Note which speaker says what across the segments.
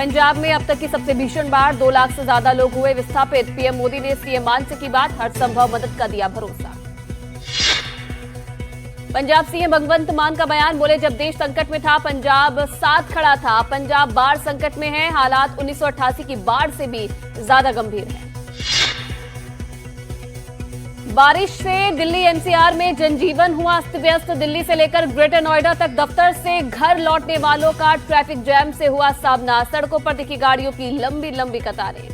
Speaker 1: पंजाब में अब तक की सबसे भीषण बाढ़, 2 लाख से ज्यादा लोग हुए विस्थापित। पीएम मोदी ने सीएम मान से की बात, हर संभव मदद का दिया भरोसा। पंजाब सीएम भगवंत मान का बयान, बोले जब देश संकट में था पंजाब साथ खड़ा था। पंजाब बाढ़ संकट में है, हालात 1988 की बाढ़ से भी ज्यादा गंभीर है। बारिश से दिल्ली एनसीआर में जनजीवन हुआ अस्त व्यस्त। दिल्ली से लेकर ग्रेटर नोएडा तक दफ्तर से घर लौटने वालों का ट्रैफिक जैम से हुआ सामना। सड़कों पर दिखी गाड़ियों की लंबी लंबी कतारें।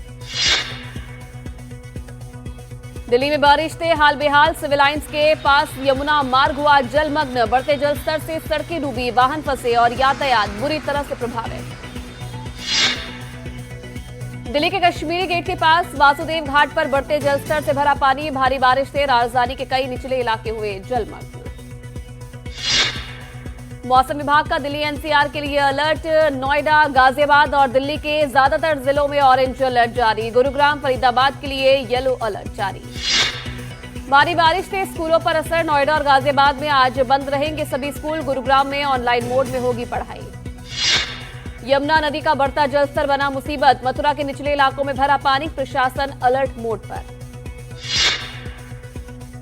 Speaker 1: दिल्ली में बारिश से हाल बेहाल। सिविल लाइंस के पास यमुना मार्ग हुआ जलमग्न। बढ़ते जल स्तर से सड़कें डूबी, वाहन फंसे और यातायात बुरी तरह से प्रभावित। दिल्ली के कश्मीरी गेट के पास वासुदेव घाट पर बढ़ते जलस्तर से भरा पानी। भारी बारिश से राजधानी के कई निचले इलाके हुए जलमग्न। मौसम विभाग का दिल्ली एनसीआर के लिए अलर्ट। नोएडा, गाजियाबाद और दिल्ली के ज्यादातर जिलों में ऑरेंज अलर्ट जारी। गुरुग्राम, फरीदाबाद के लिए येलो अलर्ट जारी। भारी बारिश से स्कूलों पर असर। नोएडा और गाजियाबाद में आज बंद रहेंगे सभी स्कूल। गुरुग्राम में ऑनलाइन मोड में होगी पढ़ाई। यमुना नदी का बढ़ता जलस्तर बना मुसीबत। मथुरा के निचले इलाकों में भरा पानी, प्रशासन अलर्ट मोड पर।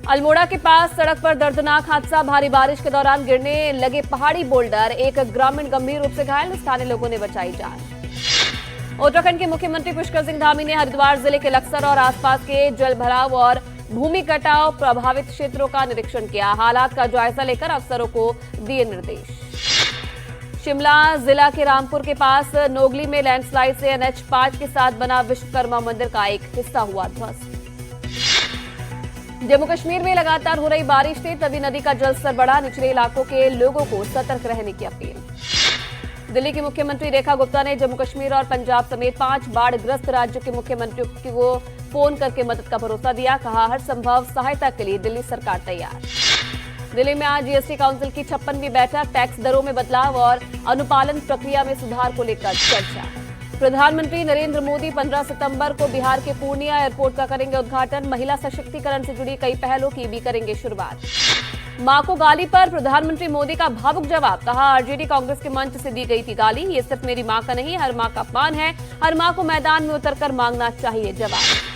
Speaker 1: अल्मोड़ा के पास सड़क पर दर्दनाक हादसा। भारी बारिश के दौरान गिरने लगे पहाड़ी बोल्डर। एक ग्रामीण गंभीर रूप से घायल, स्थानीय लोगों ने बचाई जान। उत्तराखंड के मुख्यमंत्री पुष्कर सिंह धामी ने हरिद्वार जिले के लक्सर और आसपास के जल भराव और भूमि कटाव प्रभावित क्षेत्रों का निरीक्षण किया। हालात का जायजा लेकर अफसरों को दिए निर्देश। शिमला जिला के रामपुर के पास नोगली में लैंडस्लाइड से NH5 के साथ बना विश्वकर्मा मंदिर का एक हिस्सा हुआ ध्वस्त। जम्मू कश्मीर में लगातार हो रही बारिश से तवी नदी का जलस्तर बढ़ा। निचले इलाकों के लोगों को सतर्क रहने की अपील। दिल्ली की मुख्यमंत्री रेखा गुप्ता ने जम्मू कश्मीर और पंजाब समेत 5 बाढ़ग्रस्त राज्यों के मुख्यमंत्रियों को फोन करके मदद का भरोसा दिया। कहा हर संभव सहायता के लिए दिल्ली सरकार तैयार। दिल्ली में आज जीएसटी काउंसिल की 56वीं बैठक। टैक्स दरों में बदलाव और अनुपालन प्रक्रिया में सुधार को लेकर चर्चा। प्रधानमंत्री नरेंद्र मोदी 15 सितंबर को बिहार के पूर्णिया एयरपोर्ट का करेंगे उद्घाटन। महिला सशक्तिकरण से जुड़ी कई पहलों की भी करेंगे शुरुआत। मां को गाली पर प्रधानमंत्री मोदी का भावुक जवाब। कहा आरजेडी कांग्रेस के मंच से दी गई थी गाली। ये सिर्फ मेरी मां का नहीं, हर मां का अपमान है। हर मां को मैदान में उतरकर मांगना चाहिए जवाब।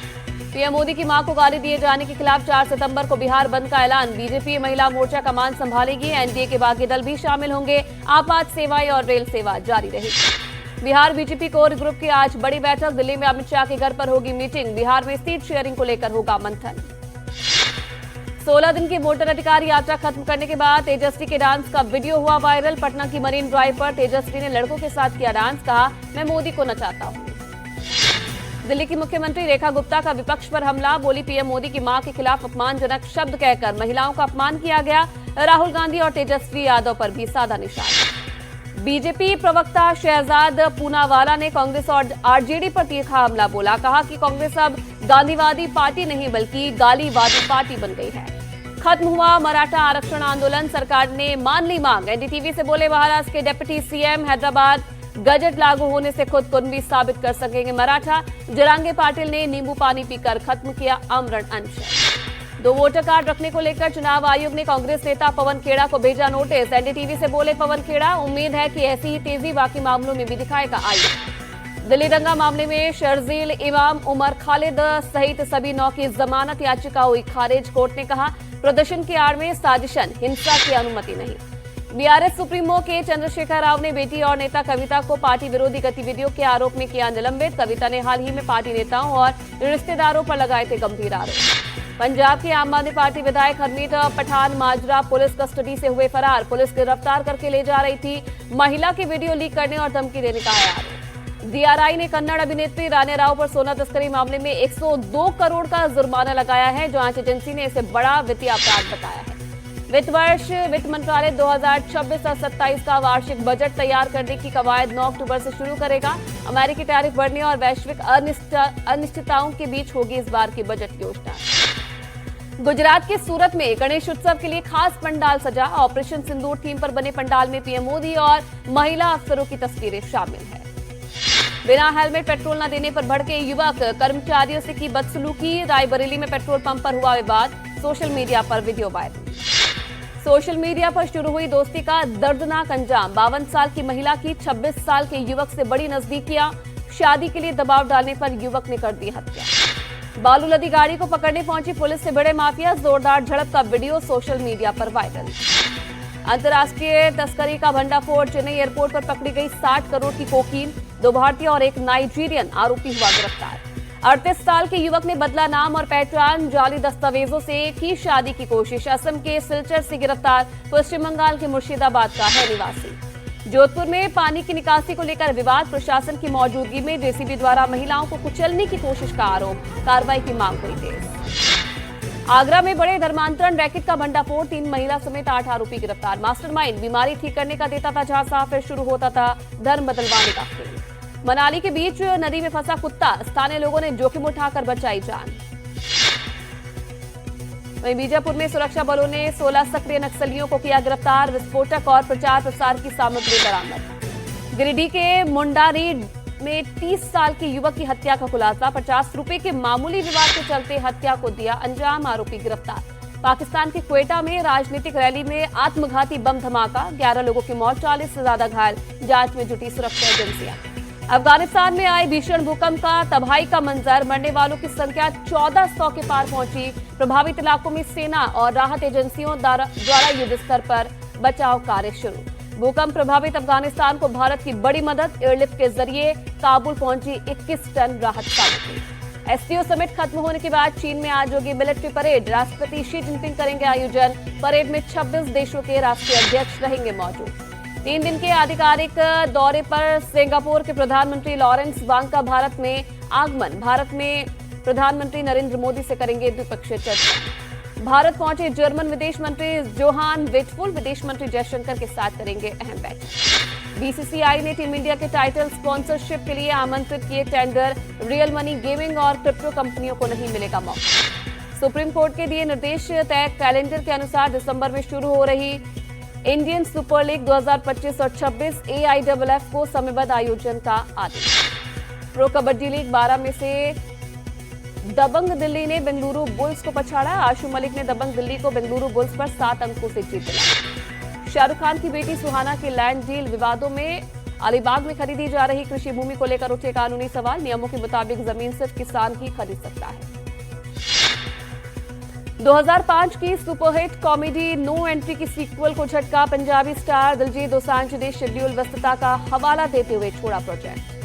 Speaker 1: पीएम मोदी की मां को गाली दिए जाने के खिलाफ 4 सितंबर को बिहार बंद का ऐलान। बीजेपी महिला मोर्चा कमान संभालेगी। एनडीए के बागी दल भी शामिल होंगे। आपात सेवाएं और रेल सेवा जारी रहेगी। बिहार बीजेपी कोर ग्रुप की आज बड़ी बैठक। दिल्ली में अमित शाह के घर पर होगी मीटिंग। बिहार में सीट शेयरिंग को लेकर होगा मंथन। 16 दिन की वोटर अधिकार यात्रा खत्म करने के बाद तेजस्वी के डांस का वीडियो हुआ वायरल। पटना की मरीन ड्राइव पर तेजस्वी ने लड़कों के साथ किया डांस। कहा मैं मोदी को नचाता हूं। दिल्ली की मुख्यमंत्री रेखा गुप्ता का विपक्ष पर हमला। बोली पीएम मोदी की मां के खिलाफ अपमानजनक शब्द कहकर महिलाओं का अपमान किया गया। राहुल गांधी और तेजस्वी यादव पर भी साधा निशाना। बीजेपी प्रवक्ता शहजाद पूनावाला ने कांग्रेस और आरजेडी पर तीखा हमला बोला। कहा कि कांग्रेस अब गांधीवादी पार्टी नहीं बल्कि गालीवादी पार्टी बन गई है। खत्म हुआ मराठा आरक्षण आंदोलन, सरकार ने मान ली मांग। एनडीटीवी से बोले महाराष्ट्र के डिप्टी सीएम, हैदराबाद गजट लागू होने से खुद कुनबी साबित कर सकेंगे मराठा। जरांगे पाटिल ने नींबू पानी पीकर खत्म किया आमरण अनशन। 2 वोटर कार्ड रखने को लेकर चुनाव आयोग ने कांग्रेस नेता पवन खेड़ा को भेजा नोटिस। एनडीटीवी से बोले पवन खेड़ा, उम्मीद है कि ऐसी ही तेजी बाकी मामलों में भी दिखाएगा आयोग। दिल्ली दंगा मामले में शर्जील इमाम, उमर खालिद सहित सभी 9 की जमानत याचिका हुई खारिज। कोर्ट ने कहा प्रदर्शन की आड़ में साजिशन, हिंसा की अनुमति नहीं। बीआरएस सुप्रीमो के चंद्रशेखर राव ने बेटी और नेता कविता को पार्टी विरोधी गतिविधियों के आरोप में किया निलंबित। कविता ने हाल ही में पार्टी नेताओं और रिश्तेदारों पर लगाए थे गंभीर आरोप। पंजाब के आम आदमी पार्टी विधायक हरमीत पठान माजरा पुलिस कस्टडी से हुए फरार। पुलिस गिरफ्तार करके ले जा रही थी। महिला की वीडियो लीक करने और धमकी देने का आरोप। डीआरआई ने कन्नड़ अभिनेत्री राणे राव पर सोना तस्करी मामले में 102 करोड़ का जुर्माना लगाया है। जांच एजेंसी ने इसे बड़ा वित्तीय अपराध बताया है। वित्त वर्ष वित्त मंत्रालय 2026 और 27 का वार्षिक बजट तैयार करने की कवायद 9 अक्टूबर से शुरू करेगा। अमेरिकी टैरिफ बढ़ने और वैश्विक अनिश्चितताओं के बीच होगी इस बार की बजट योजना। गुजरात के सूरत में गणेश उत्सव के लिए खास पंडाल सजा। ऑपरेशन सिंदूर थीम पर बने पंडाल में पीएम मोदी और महिला अफसरों की तस्वीरें शामिल है। बिना हेलमेट पेट्रोल न देने पर भड़के युवक, कर्मचारियों से की बदसलूकी। रायबरेली में पेट्रोल पंप पर हुआ विवाद। सोशल मीडिया पर वीडियो वायरल। सोशल मीडिया पर शुरू हुई दोस्ती का दर्दनाक अंजाम। 52 साल की महिला की 26 साल के युवक से बड़ी नजदीकियां। शादी के लिए दबाव डालने पर युवक ने कर दी हत्या। बालू लदी गाड़ी को पकड़ने पहुंची पुलिस से भिड़े माफिया। जोरदार झड़प का वीडियो सोशल मीडिया पर वायरल। अंतर्राष्ट्रीय तस्करी का भंडाफोड़। चेन्नई एयरपोर्ट पर पकड़ी गई 60 करोड़ की कोकीन। 2 भारतीय और एक नाइजीरियन आरोपी हुआ गिरफ्तार। 38 साल के युवक ने बदला नाम और पहचान। जाली दस्तावेजों से की शादी की कोशिश। असम के सिलचर से गिरफ्तार। पश्चिम बंगाल के मुर्शिदाबाद का है निवासी। जोधपुर में पानी की निकासी को लेकर विवाद। प्रशासन की मौजूदगी में जेसीबी द्वारा महिलाओं को कुचलने की कोशिश का आरोप। कार्रवाई की मांग हुई तेज। आगरा में बड़े धर्मांतरण रैकेट का भंडाफोड़। 3 महिला समेत 8 आरोपी गिरफ्तार। मास्टरमाइंड बीमारी ठीक करने का देता था झांसा, फिर शुरू होता था धर्म बदलवाने का खेल। मनाली के बीच नदी में फंसा कुत्ता। स्थानीय लोगों ने जोखिम उठाकर बचाई जान। वहीं बीजापुर में सुरक्षा बलों ने 16 सक्रिय नक्सलियों को किया गिरफ्तार। विस्फोटक और प्रचार प्रसार की सामग्री बरामद। गिरिडीह के मुंडारी में 30 साल के युवक की हत्या का खुलासा। 50 रुपए के मामूली विवाद के चलते हत्या को दिया अंजाम। आरोपी गिरफ्तार। पाकिस्तान के क्वेटा में राजनीतिक रैली में आत्मघाती बम धमाका। 11 लोगों की मौत, 40 से ज्यादा घायल। जांच में जुटी सुरक्षा एजेंसियां। अफगानिस्तान में आए भीषण भूकंप का तबाही का मंजर। मरने वालों की संख्या 1400 के पार पहुंची। प्रभावित इलाकों में सेना और राहत एजेंसियों द्वारा युद्ध स्तर पर बचाव कार्य शुरू। भूकंप प्रभावित अफगानिस्तान को भारत की बड़ी मदद। एयरलिफ्ट के जरिए काबुल पहुंची 21 टन राहत सामग्री। एससीओ समिट खत्म होने के बाद चीन में आज होगी मिलिट्री परेड। राष्ट्रपति शी जिनपिंग करेंगे आयोजन। परेड में 26 देशों के राष्ट्रीय अध्यक्ष रहेंगे मौजूद। 3 दिन के आधिकारिक दौरे पर सिंगापुर के प्रधानमंत्री लॉरेंस वांग का भारत में आगमन। भारत में प्रधानमंत्री नरेंद्र मोदी से करेंगे द्विपक्षीय चर्चा। भारत पहुंचे जर्मन विदेश मंत्री जोहान विटफुल। विदेश मंत्री जयशंकर के साथ करेंगे अहम बैठक। बीसीसीआई ने टीम इंडिया के टाइटल स्पॉन्सरशिप के लिए आमंत्रित किए टेंडर। रियल मनी, गेमिंग और क्रिप्टो कंपनियों को नहीं मिलेगा मौका। सुप्रीम कोर्ट के दिए निर्देश तय कैलेंडर के अनुसार दिसंबर में शुरू हो रही इंडियन सुपर लीग 2025 और 26 AIFF को समयबद्ध आयोजन का आदेश। प्रो कबड्डी लीग 12 में से दबंग दिल्ली ने बेंगलुरु बुल्स को पछाड़ा। आशु मलिक ने दबंग दिल्ली को बेंगलुरु बुल्स पर 7 अंकों से जीत दिलाई। शाहरुख खान की बेटी सुहाना की लैंड डील विवादों में। अलीबाग में खरीदी जा रही कृषि भूमि को लेकर उठे कानूनी सवाल। नियमों के मुताबिक जमीन सिर्फ किसान ही खरीद सकता है। 2005 की सुपरहिट कॉमेडी नो एंट्री की सीक्वल को झटका। पंजाबी स्टार दिलजीत दोसांझ ने शेड्यूल व्यस्तता का हवाला देते हुए छोड़ा प्रोजेक्ट।